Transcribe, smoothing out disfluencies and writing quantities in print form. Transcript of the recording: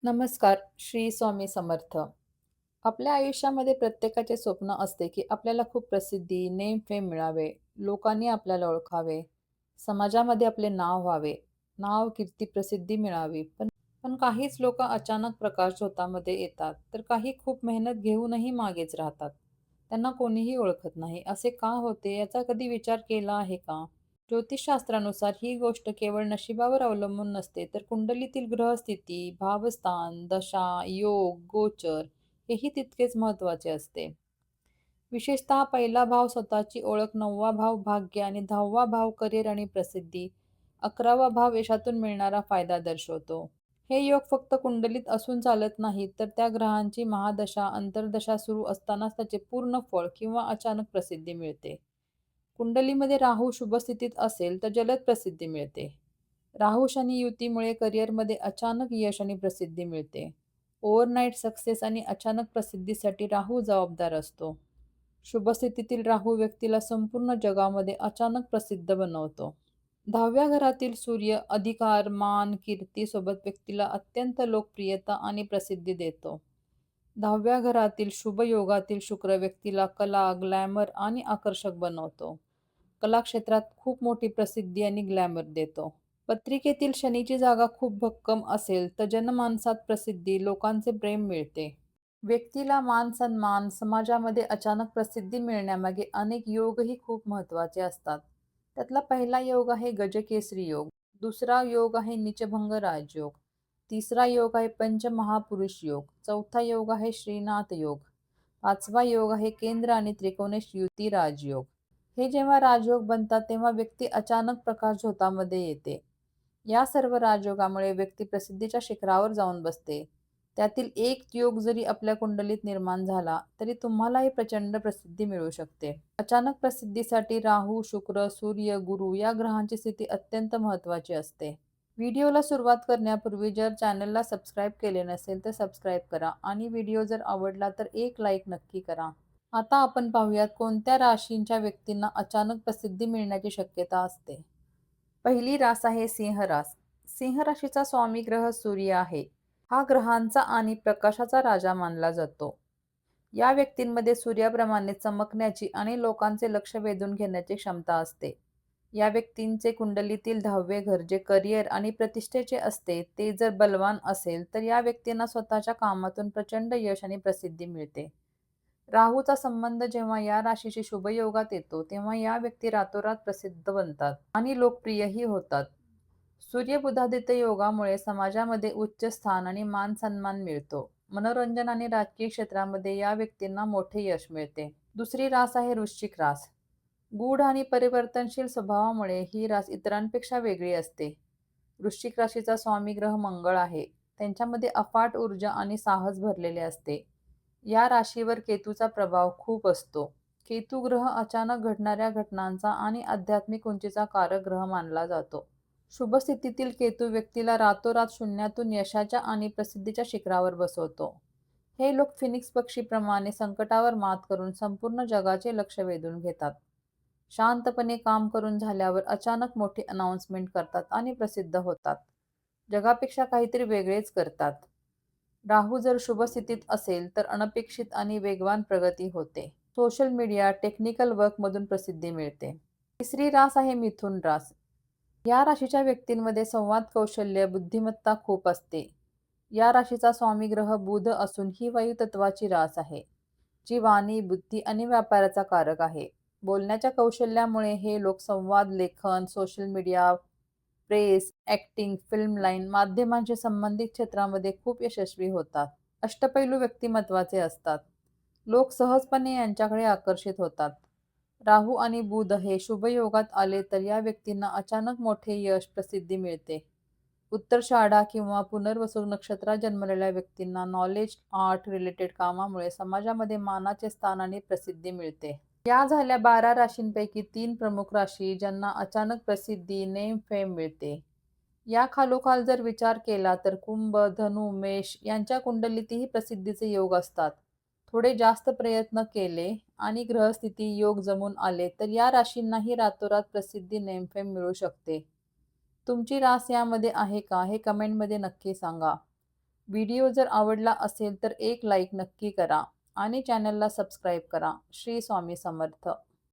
नमस्कार, श्री स्वामी समर्थ. आपल्या आयुष्यामध्ये प्रत्येकाचे स्वप्न असते, की आपल्याला खूप प्रसिद्धी, नेम-फेम मिळावे, लोकांनी आपल्याला ओळखावे, समाजामध्ये आपले नाव व्हावे, नाव, कीर्ती, प्रसिद्धी मिळावी. पण काहीच लोकं अचानक प्रकाशझोतामध्ये येतात, तर काही खूप मेहनत घेऊनही मागेच राहतात. त्यांना कोणीही ओळखत नाही. असे का होते, याचा कधी विचार केला आहे का? ज्योतिषशास्त्रानुसार ही गोष्ट केवळ नशिबावर अवलंबून नसते, तर कुंडलीतील ग्रहस्थिती, भावस्थान, दशा, योग, गोचर हेही तितकेच महत्त्वाचे असते. विशेषतः पहिला भाव स्वतःची ओळख, 9वा भाव भाग्य आणि 10वा भाव करिअर आणि प्रसिद्धी, 11वा भाव यशातून मिळणारा फायदा दर्शवतो. हे योग फक्त कुंडलीत असून चालत नाहीत, तर त्या ग्रहांची महादशा, अंतर्दशा सुरू असतानाच त्याचे पूर्ण फळ किंवा अचानक प्रसिद्धी मिळते. कुंडलीमध्ये राहू शुभ स्थितीत असेल तर जलद प्रसिद्धी मिळते. राहू शनी युतीमुळे करिअरमध्ये अचानक यश आणि प्रसिद्धी मिळते. ओव्हरनाईट सक्सेस आणि अचानक प्रसिद्धीसाठी राहू जबाबदार असतो. शुभ स्थितीतील राहू व्यक्तीला संपूर्ण जगामध्ये अचानक प्रसिद्ध बनवतो. 10व्या घरातील सूर्य अधिकार, मान, कीर्ती सोबत व्यक्तीला अत्यंत लोकप्रियता आणि प्रसिद्धी देतो. 10व्या घरातील शुभ योगातील शुक्र व्यक्तीला कला, ग्लॅमर आणि आकर्षक बनवतो. कला क्षेत्रात खूप मोठी प्रसिद्धी आणि ग्लॅमर देतो. पत्रिकेतील शनीची जागा खूप भक्कम असेल तर जनमानसात प्रसिद्धी, लोकांचे प्रेम मिळते. व्यक्तीला मान-सन्मान, समाजामध्ये अचानक प्रसिद्धी मिळण्यामागे अनेक योगही खूप महत्त्वाचे असतात. त्यातला पहिला योग आहे गजकेसरी योग, दुसरा योग आहे नीचभंग राजयोग, तिसरा योग आहे पंचमहापुरुष योग, चौथा योग आहे श्रीनाथ योग, पाचवा योग आहे केंद्र आणि त्रिकोणेश युती राजयोग. हे जेव्हा राजयोग बनतात तेव्हा व्यक्ती अचानक प्रकाशझोतामध्ये येते. या सर्व राजयोगामुळे व्यक्ती प्रसिद्धीच्या शिखरावर जाऊन बसते. त्यातील एक योग जरी आपल्या कुंडलीत निर्माण झाला, तरी तुम्हालाही प्रचंड प्रसिद्धी मिळू शकते. अचानक प्रसिद्धीसाठी राहू, शुक्र, सूर्य, गुरु या ग्रहांची स्थिती अत्यंत महत्त्वाची असते. व्हिडिओला सुरुवात करण्यापूर्वी जर चॅनलला सबस्क्राईब केले नसेल तर सबस्क्राईब करा आणि व्हिडिओ जर आवडला तर एक लाईक नक्की करा. आता आपण पाहूयात कोणत्या राशींच्या व्यक्तींना अचानक प्रसिद्धी मिळण्याची शक्यता असते. पहिली रास आहे सिंह रास. सिंह राशीचा स्वामी ग्रह सूर्य आहे. हा ग्रहांचा आणि प्रकाशाचा राजा मानला जातो. या व्यक्तींमध्ये सूर्याप्रमाणे चमकण्याची आणि लोकांचे लक्ष वेधून घेण्याची क्षमता असते. या व्यक्तींचे कुंडलीतील 10वे घर जे करिअर आणि प्रतिष्ठेचे असते, ते जर बलवान असेल, तर या व्यक्तींना स्वतःच्या कामातून प्रचंड यश आणि प्रसिद्धी मिळते. राहूचा संबंध जेव्हा या राशीशी शुभयोगात येतो, तेव्हा या व्यक्ती रातोरात प्रसिद्ध बनतात आणि लोकप्रियही होतात. सूर्य-बुधादित्य योगामुळे समाजामध्ये उच्च स्थान आणि मान-सन्मान मिळतो. मनोरंजन आणि राजकीय क्षेत्रामध्ये या व्यक्तींना मोठे यश मिळते. दुसरी रास आहे वृश्चिक रास. गूढ आणि परिवर्तनशील स्वभावामुळे ही रास इतरांपेक्षा वेगळी असते. वृश्चिक राशीचा स्वामी ग्रह मंगळ आहे. त्यांच्यामध्ये अफाट ऊर्जा आणि साहस भरलेले असते. या राशीवर केतूचा प्रभाव खूप असतो. केतू ग्रह अचानक घडणाऱ्या घटनांचा आणि आध्यात्मिक उंचीचा कारक ग्रह मानला जातो. शुभ स्थितीतील केतू व्यक्तीला रातोरात शून्यातून यशाच्या आणि प्रसिद्धीच्या शिखरावर बसवतो. हे लोक फिनिक्स पक्षीप्रमाणे संकटावर मात करून संपूर्ण जगाचे लक्ष वेधून घेतात. शांतपणे काम करून झाल्यावर अचानक मोठी अनाउन्समेंट करतात आणि प्रसिद्ध होतात. जगापेक्षा काहीतरी वेगळेच करतात. राहू जर शुभ स्थितीत असेल तर अनपेक्षित आणि वेगवान प्रगती होते. सोशल मीडिया, टेक्निकल वर्कमधून प्रसिद्धी मिळते. तिसरी रास आहे मिथुन रास. या राशीच्या व्यक्तींमध्ये संवाद कौशल्य, बुद्धिमत्ता खूप असते. या राशीचा स्वामी ग्रह बुध असून ही वायुतत्वाची रास आहे, जी वाणी, बुद्धी आणि व्यापाराचा कारक आहे. बोलण्याच्या कौशल्यामुळे हे लोक संवाद, लेखन, social media, press, acting, film line, माध्यमांशी संबंधित क्षेत्रामध्ये खूप यशस्वी होतात. अष्टपैलू व्यक्तिमत्वाचे असतात. लोक सहजपणे यांच्याकडे आकर्षित होतात. राहू आणि बुध हे शुभयोगात आले तर या व्यक्तींना अचानक मोठे यश, प्रसिद्धी मिळते. उत्तराषाढा किंवा पुनर्वसू नक्षत्रात जन्मलेल्या व्यक्तींना नॉलेज, आर्ट रिलेटेड कामामुळे समाजामध्ये मानाचे स्थान आणि प्रसिद्धी मिळते. या झाल्या 12 राशींपैकी 3 प्रमुख राशी ज्यांना अचानक प्रसिद्धी, नेम, फेम मिळते. या खालोखाल जर विचार केला तर कुंभ, धनु, मेष यांच्या कुंडलीतही प्रसिद्धीचे योग असतात. थोडे जास्त प्रयत्न केले आणि ग्रहस्थिती, योग जमून आले तर या राशींनाही रातोरात प्रसिद्धी, नेमफेम मिळू शकते. तुमची रास यामध्ये आहे का? हे कमेंटमध्ये नक्की सांगा. व्हिडिओ जर आवडला असेल तर एक लाईक नक्की करा आणि चॅनलला सबस्क्राईब करा. श्री स्वामी समर्थ.